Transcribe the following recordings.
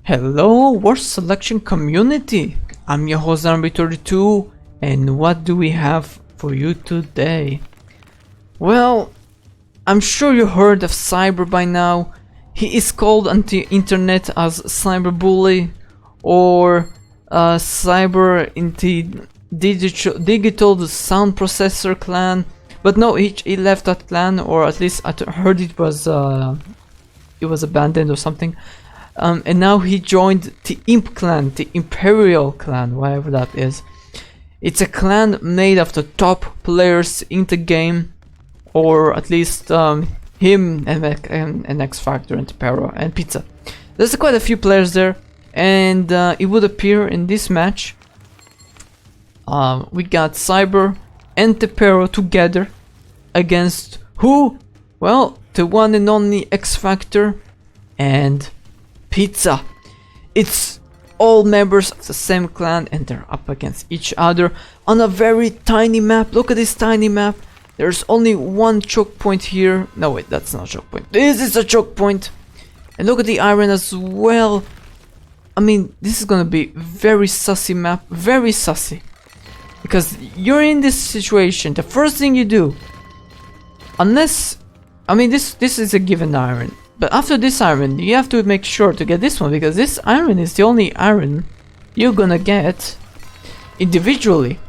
Hello, Worst Selection community! I'm your host Zombie32, and what do we have for you today? Well, I'm sure you heard of Cyber by now. He is called on the internet as Cyberbully or Cyber in the digital sound processor clan. But no, he left that clan, or at least I heard it was abandoned or something. And now he joined the Imp clan, the Imperial clan, whatever that is. It's a clan made of the top players in the game, or at least him and XFactor and T3P3RO and Pizza. There's quite a few players there, and it would appear in this match. We got Cyber and T3P3RO together against who? Well, the one and only XFactor and Pizza. It's all members of the same clan and they're up against each other on a very tiny map. Look at this tiny map. There's only one choke point here. No wait, that's not a choke point. This is a choke point. And look at the iron as well. I mean, this is gonna be very sussy map. Very sussy. Because you're in this situation, the first thing you do, unless, I mean, this is a given iron. But after this iron, you have to make sure to get this one, because this iron is the only iron you're gonna get individually.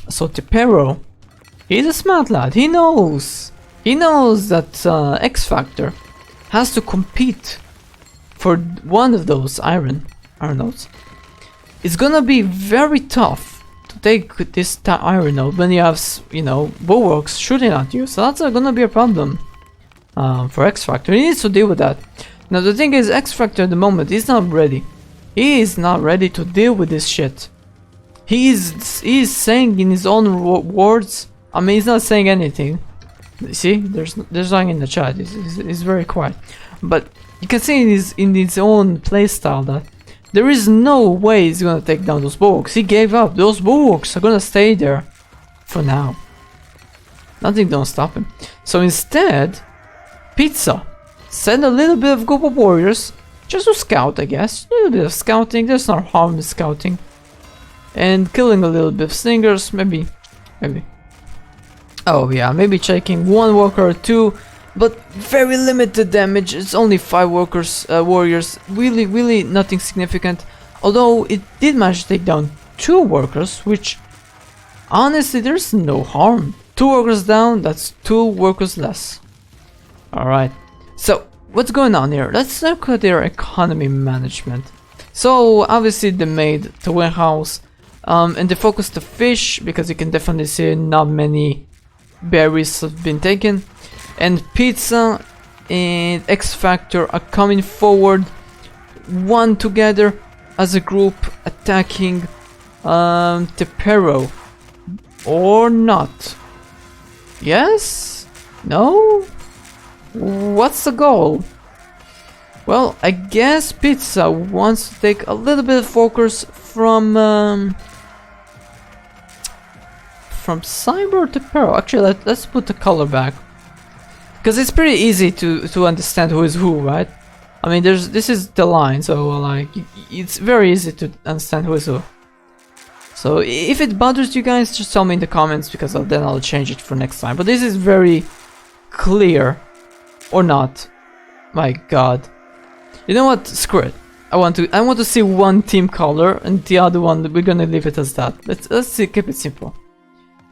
So T3P3RO, he's a smart lad. He knows that XFactor has to compete for one of those iron nodes. It's gonna be very tough to take this iron node when you have, you know, bulwarks shooting at you. So that's gonna be a problem. For XFactor, he needs to deal with that. Now the thing is, XFactor at the moment is not ready. He is not ready to deal with this shit. He is saying in his own words. I mean, he's not saying anything. You see, there's nothing in the chat. He's very quiet. But you can see in his own playstyle that there is no way he's gonna take down those bulwarks. He gave up. Those bulwarks are gonna stay there for now. Nothing don't stop him. So instead, Pizza send a little bit of group of warriors just to scout, I guess. A little bit of scouting. There's no harm in scouting. And killing a little bit of slingers, maybe. Oh yeah, maybe checking one worker or two, but very limited damage. It's only 5 warriors. Really nothing significant. Although it did manage to take down 2 workers, which honestly there's no harm. 2 workers down, that's 2 workers less. Alright, so what's going on here? Let's look at their economy management. So obviously they made the warehouse and they focused the fish, because you can definitely see not many berries have been taken. And Pizza and XFactor are coming forward, one together as a group, attacking T3P3RO. Or not. Yes? No? What's the goal? Well, I guess Pizza wants to take a little bit of focus from Cyber to T3P3RO. Actually, let's put the color back, because it's pretty easy to understand who is who, right? I mean, this is the line, so like it's very easy to understand who is who. So if it bothers you guys, just tell me in the comments, because then I'll change it for next time. But this is very clear. Or not. My god. You know what? Screw it. I want to see one team color, and the other one we're gonna leave it as that. Let's see, keep it simple.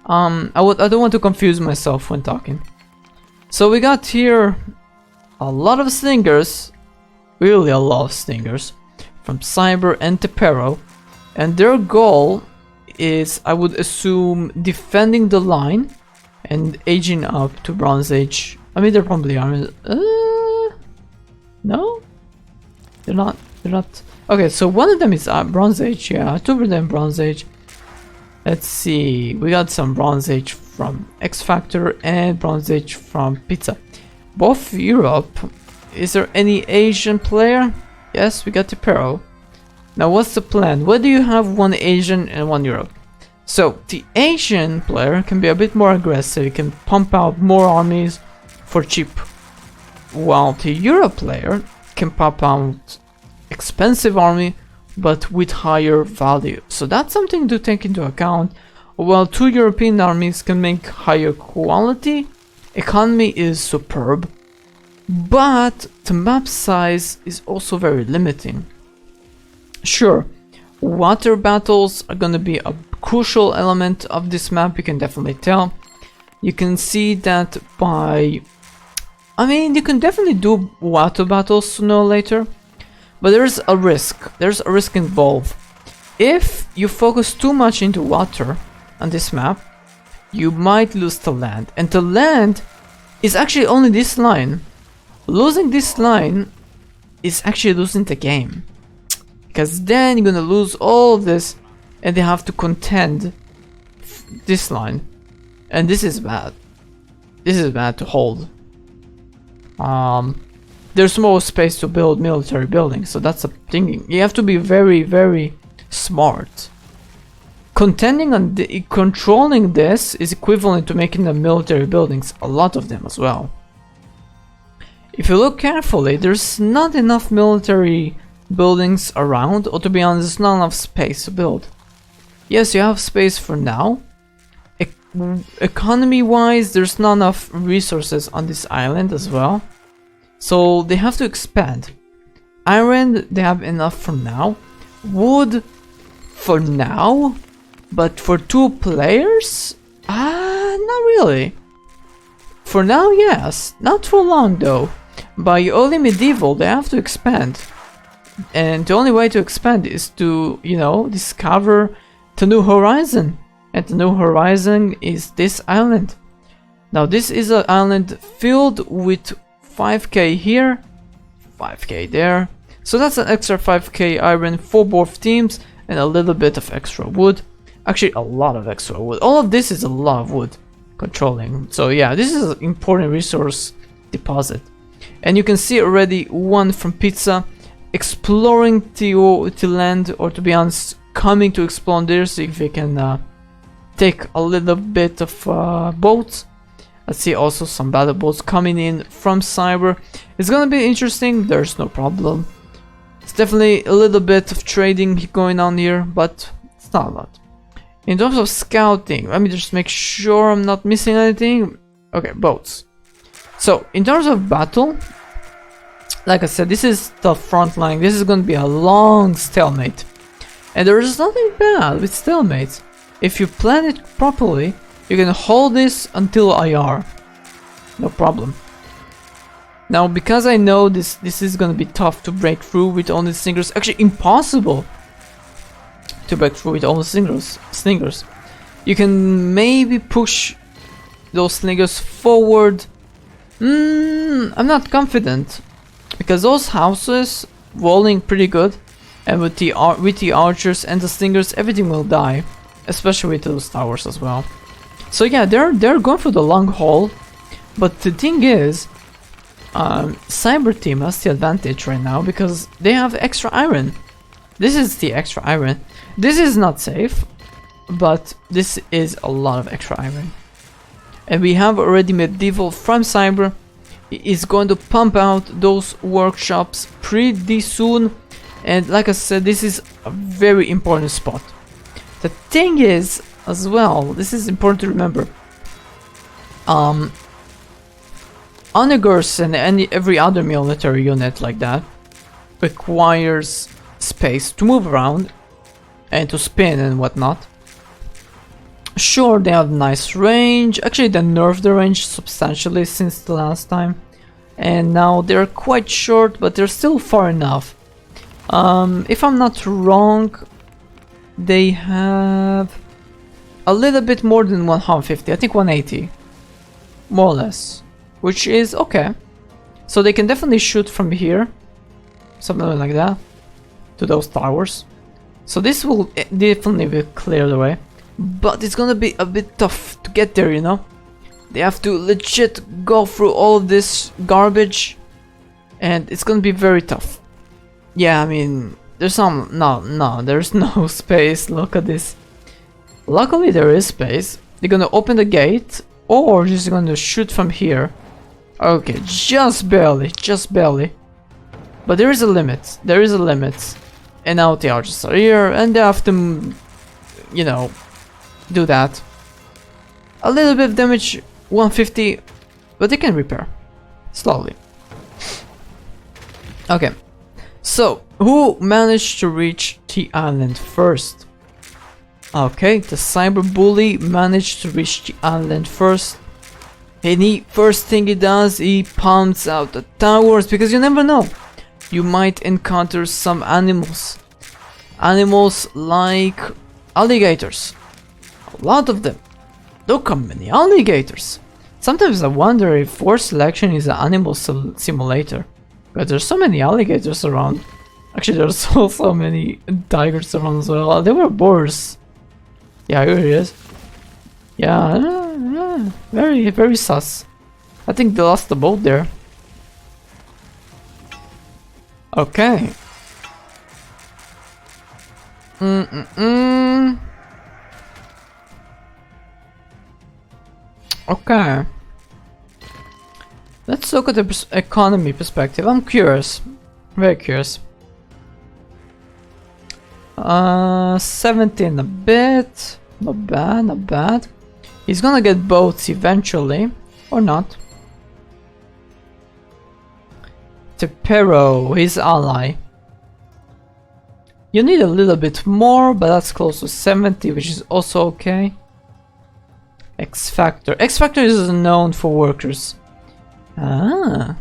I don't want to confuse myself when talking. So we got here a lot of slingers, really a lot of slingers, from Cyber and T3P3RO, and their goal is, I would assume, defending the line and aging up to Bronze Age. I mean, they're probably armored. No? They're not. Okay, so one of them is Bronze Age, yeah. 2 of them Bronze Age. Let's see. We got some Bronze Age from XFactor and Bronze Age from Pizza. Both Europe. Is there any Asian player? Yes, we got T3P3RO. Now, what's the plan? Why do you have one Asian and one Europe? So, the Asian player can be a bit more aggressive. He can pump out more armies for cheap, while the Euro player can pop out expensive army, but with higher value. So that's something to take into account. While 2 European armies can make higher quality, economy is superb, but the map size is also very limiting. Sure, water battles are gonna be a crucial element of this map, you can definitely tell. You can see that by... I mean, you can definitely do water battles sooner or later, but there's a risk involved. If you focus too much into water on this map, you might lose the land, and the land is actually only this line. Losing this line is actually losing the game, because then you're gonna lose all of this and they have to contend this line, and this is bad. This is bad to hold. There's more space to build military buildings, so that's a thing. You have to be very, very smart. Contending on controlling this is equivalent to making the military buildings, a lot of them as well. If you look carefully, there's not enough military buildings around, or to be honest, there's not enough space to build. Yes, you have space for now. Economy wise, there's not enough resources on this island as well, so they have to expand. Iron, they have enough for now. Wood, for now, but for 2 players? Not really. For now, yes. Not for long though. By early medieval, they have to expand. And the only way to expand is to, you know, discover the new horizon. And the new horizon is this island. Now this is an island filled with 5k here, 5k there. So that's an extra 5k iron for both teams and a little bit of extra wood. Actually a lot of extra wood. All of this is a lot of wood controlling. So yeah, this is an important resource deposit. And you can see already one from Pizza exploring the land, or to be honest, coming to explore there, see if we can take a little bit of boats. Let's see also some battle boats coming in from Cyber. It's gonna be interesting, there's no problem. It's definitely a little bit of trading going on here, but it's not a lot. In terms of scouting, let me just make sure I'm not missing anything. Okay, boats. So, in terms of battle, like I said, this is the front line. This is gonna be a long stalemate. And there is nothing bad with stalemates. If you plan it properly, you can hold this until IR. No problem. Now, because I know this is gonna be tough to break through with only slingers, actually impossible to break through with only slingers. You can maybe push those slingers forward. I'm not confident, because those houses rolling pretty good, and with the archers and the slingers, everything will die. Especially with those towers as well. So yeah, they're going for the long haul, but the thing is, Cyber team has the advantage right now because they have extra iron. This is the extra iron. This is not safe, but this is a lot of extra iron. And we have already medieval from Cyber. He is going to pump out those workshops pretty soon, and like I said, this is a very important spot. The thing is, as well, this is important to remember. Onagers and every other military unit like that requires space to move around and to spin and whatnot. Sure, they have nice range. Actually, they nerfed the range substantially since the last time, and now they're quite short, but they're still far enough. If I'm not wrong, they have a little bit more than 150, I think 180, more or less, which is okay. So they can definitely shoot from here, something like that, to those towers. So this will definitely clear the way, but it's gonna be a bit tough to get there, you know. They have to legit go through all of this garbage, and it's gonna be very tough. Yeah, I mean, there's some... No, there's no space. Look at this. Luckily there is space. They're gonna open the gate, or just gonna shoot from here. Okay, just barely. But there is a limit. There is a limit. And now the archers are here, and they have to, you know, do that. A little bit of damage, 150, but they can repair. Slowly. Okay. So, who managed to reach the island first? Okay, the cyber bully managed to reach the island first. And first thing he does, he pumps out the towers, because you never know. You might encounter some animals. Animals like alligators. A lot of them. Look how many alligators. Sometimes I wonder if force selection is an animal simulator. But there's so many alligators around. Actually, there's also many tigers around as well. They were boars. Yeah, here he is. Yeah, very, very sus. I think they lost the boat there. Okay. Okay. Let's look at the economy perspective. I'm curious. Very curious. 17 a bit. Not bad, not bad. He's gonna get boats eventually. Or not. Tepero, his ally. You need a little bit more, but that's close to 70, which is also okay. XFactor. XFactor is known for workers. Ah,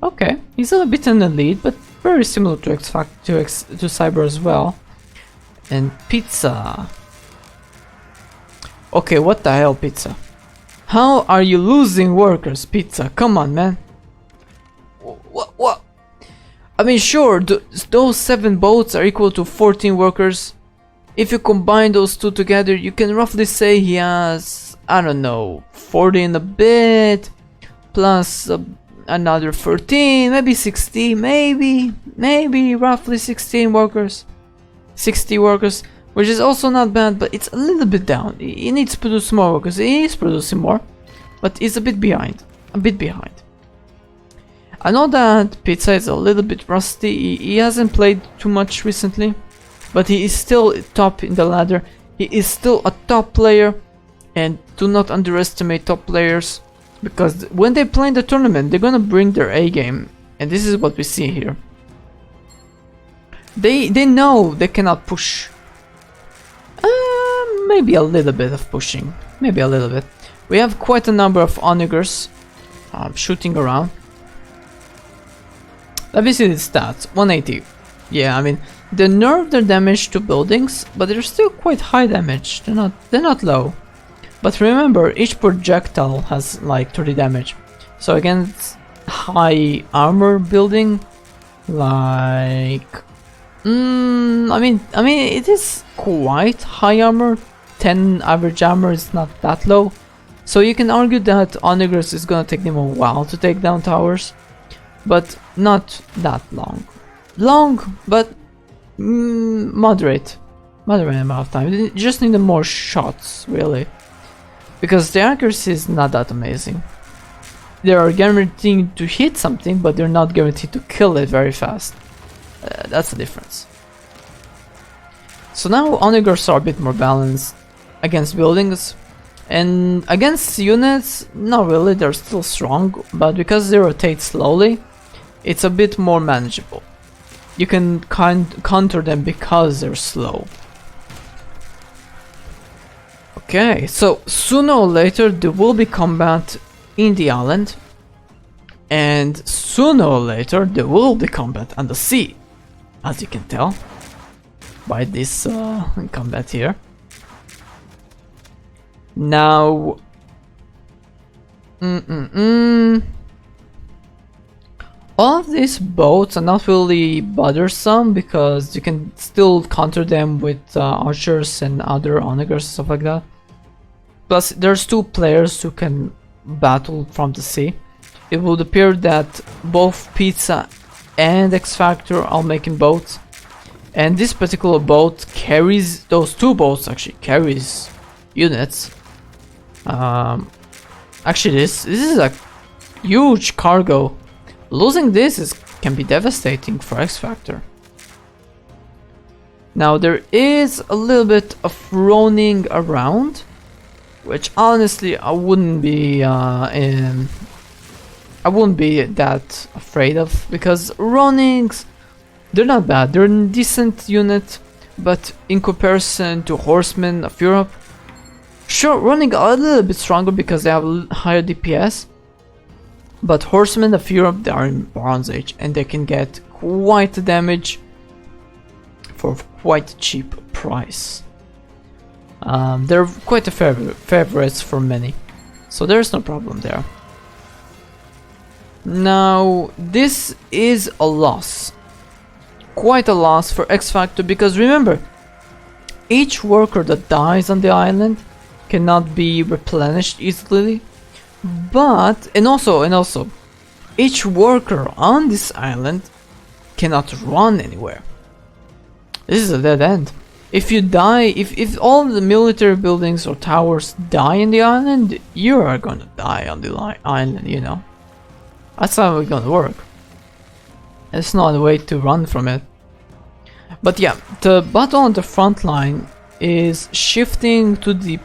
okay. He's a bit in the lead, but very similar to XFactor, to Cyber as well. And Pizza. Okay, what the hell, Pizza? How are you losing workers, Pizza? Come on, man. What? I mean, sure, those 7 boats are equal to 14 workers. If you combine those two together, you can roughly say he has, I don't know, 40 and a bit, plus another 13, maybe 60, maybe roughly 16 workers. 60 workers, which is also not bad, but it's a little bit down. He needs to produce more workers. He is producing more, but he's a bit behind. I know that Pizza is a little bit rusty. He hasn't played too much recently, but he is still top in the ladder. He is still a top player, and do not underestimate top players, because when they play in the tournament, they're gonna bring their A game, and this is what we see here. They know they cannot push. Maybe a little bit of pushing. Maybe a little bit. We have quite a number of Onagers shooting around. Let me see the stats. 180. Yeah, I mean, they nerfed their damage to buildings, but they're still quite high damage. They're not low. But remember, each projectile has like 30 damage. So against high armor building, like I mean it is quite high armor. 10 average armor is not that low. So you can argue that Onagers is gonna take them a while to take down towers, but not that long. Long, but moderate amount of time. You just need more shots, really, because the accuracy is not that amazing. They are guaranteed to hit something, but they're not guaranteed to kill it very fast. That's the difference. So now Onagers are a bit more balanced against buildings, and against units, not really. They're still strong, but because they rotate slowly, it's a bit more manageable. You can counter them because they're slow. Okay, so sooner or later there will be combat in the island, and sooner or later there will be combat on the sea, as you can tell by this combat here. Now, all of these boats are not really bothersome because you can still counter them with archers and other onagers, stuff like that. Plus, there's 2 players who can battle from the sea. It would appear that both Pizza and XFactor are making boats, and this particular boat carries, those 2 boats actually carries units. Actually, this is a huge cargo. Losing this can be devastating for XFactor. Now there is a little bit of roaming around, which honestly I wouldn't be that afraid of, because Ronings, they're not bad, they're a decent unit, but in comparison to Horsemen of Europe, sure, Roning are a little bit stronger because they have higher DPS, but Horsemen of Europe, they are in Bronze Age and they can get quite the damage for quite a cheap price. They're quite a favorites for many, so there's no problem there. Now this is a loss, quite a loss for XFactor, because remember, each worker that dies on the island cannot be replenished easily, but and also each worker on this island cannot run anywhere. This is a dead end. If you die, if all the military buildings or towers die in the island, you are gonna die on the island, you know. That's how it's gonna work. It's not a way to run from it. But yeah, the battle on the front line is shifting to the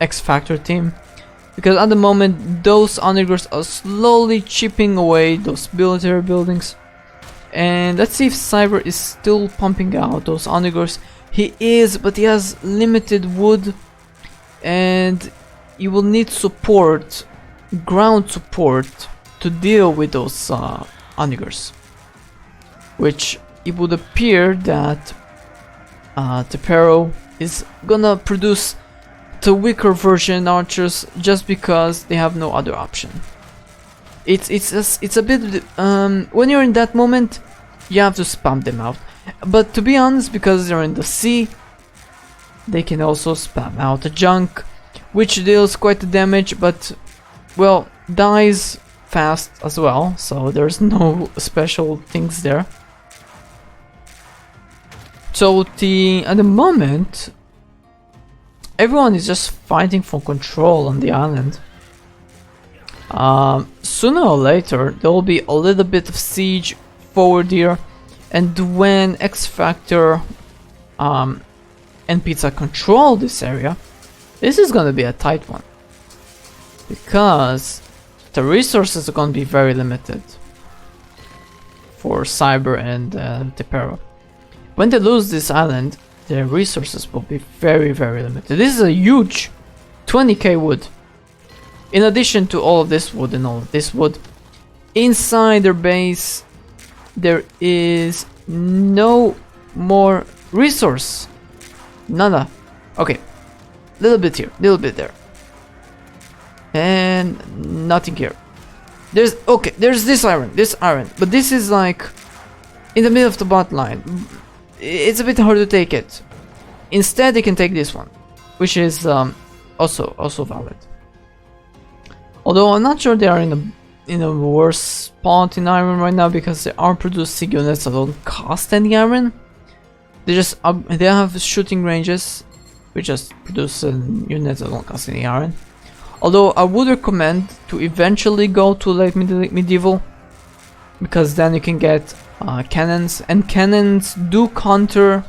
XFactor team, because at the moment those Onagers are slowly chipping away those military buildings. And let's see if Cyber is still pumping out those Onagers. He is, but he has limited wood, and you will need support, ground support, to deal with those Onagers. Which it would appear that T3P3RO is gonna produce the weaker version archers just because they have no other option. It's a bit when you're in that moment, you have to spam them out. But to be honest, because they're in the sea, they can also spam out a junk, which deals quite the damage, but well, dies fast as well. So there's no special things there. So at the moment, everyone is just fighting for control on the island. Sooner or later there will be a little bit of siege forward here, and when XFactor and Pizza control this area, this is gonna be a tight one, because the resources are gonna be very limited for Cyber and T3P3RO. When they lose this island, their resources will be very limited. This is a huge 20k wood. In addition to all of this wood and all of this wood, inside their base there is no more resource. Nada. Okay. Little bit here, little bit there. And nothing here. There's this iron, but this is like in the middle of the bot line. It's a bit hard to take it. Instead they can take this one, which is also valid. Although I'm not sure they are in a worse spot in iron right now, because they are producing units that don't cost any iron. They have shooting ranges, which just produce units that don't cost any iron. Although I would recommend to eventually go to late medieval, because then you can get cannons, and cannons do counter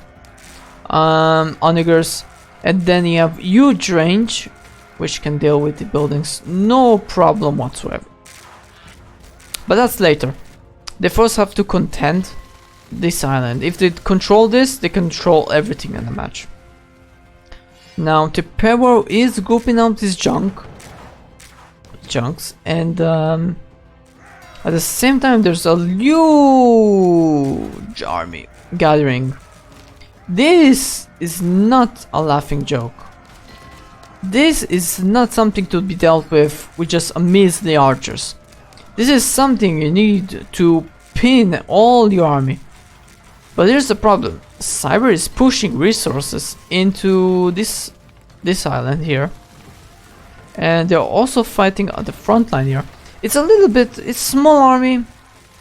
Onagers, and then you have huge range, which can deal with the buildings no problem whatsoever. But that's later. They first have to contend this island. If they control this, they control everything in the match. Now T3P3RO is grouping up these chunks, and at the same time there's a huge army gathering. This is not a laughing joke. This is not something to be dealt with just a measly archers. This is something you need to pin all your army. But here's the problem. Cyber is pushing resources into this island here, and they're also fighting at the front line here. It's a little bit, it's small army.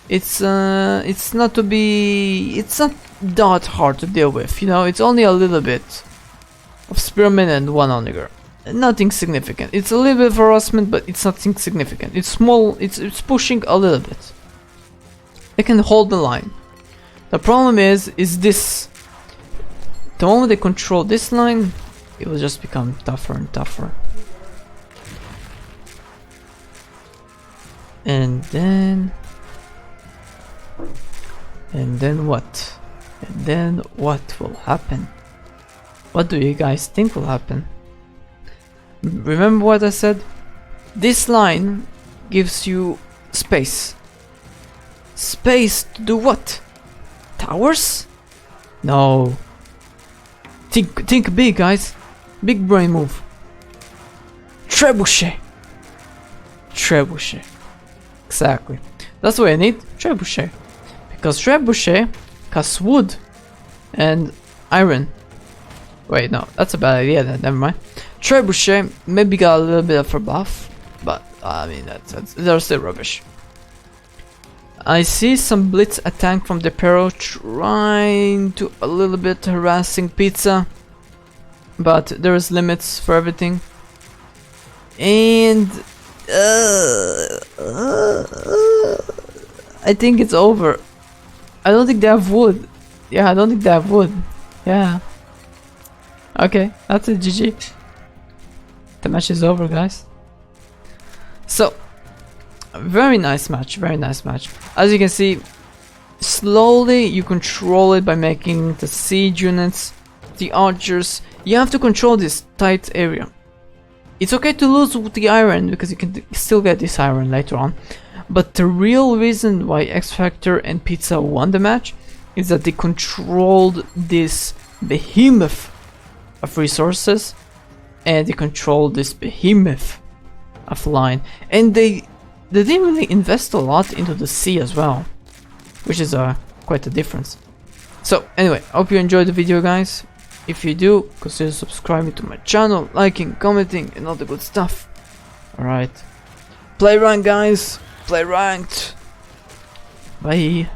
It's not that hard to deal with, you know. It's only a little bit of spearmen and one Onager. Nothing significant. It's a little bit of harassment, but it's nothing significant. It's small. It's pushing a little bit. they can hold the line. The problem is this. The moment they control this line, it will just become tougher and tougher. And then what? And then what will happen? What do you guys think will happen? Remember what I said? This line gives you space. Space to do what? Towers? No. Think big, guys. Big brain move. Trebuchet. Trebuchet. Exactly. That's what I need. Trebuchet. Because trebuchet costs wood and iron. Wait, no, that's a bad idea then, never mind. Trebuchet maybe got a little bit of a buff, but I mean, they're still rubbish. I see some blitz attack from the Pero trying to a little bit harassing Pizza, but there is limits for everything. And I think it's over. I don't think they have wood. Yeah, I don't think they have wood. Yeah. Okay, that's it, GG. The match is over, guys. So, very nice match, very nice match. As you can see, slowly you control it by making the siege units, the archers. You have to control this tight area. It's okay to lose with the iron because you can still get this iron later on. But the real reason why XFactor and Pizza won the match is that they controlled this behemoth of resources, and they controlled this behemoth of line, and they didn't really invest a lot into the sea as well, which is quite a difference. So anyway, I hope you enjoyed the video, guys. If you do, consider subscribing to my channel, liking, commenting, and all the good stuff. Alright, play ranked, guys, play ranked. Bye.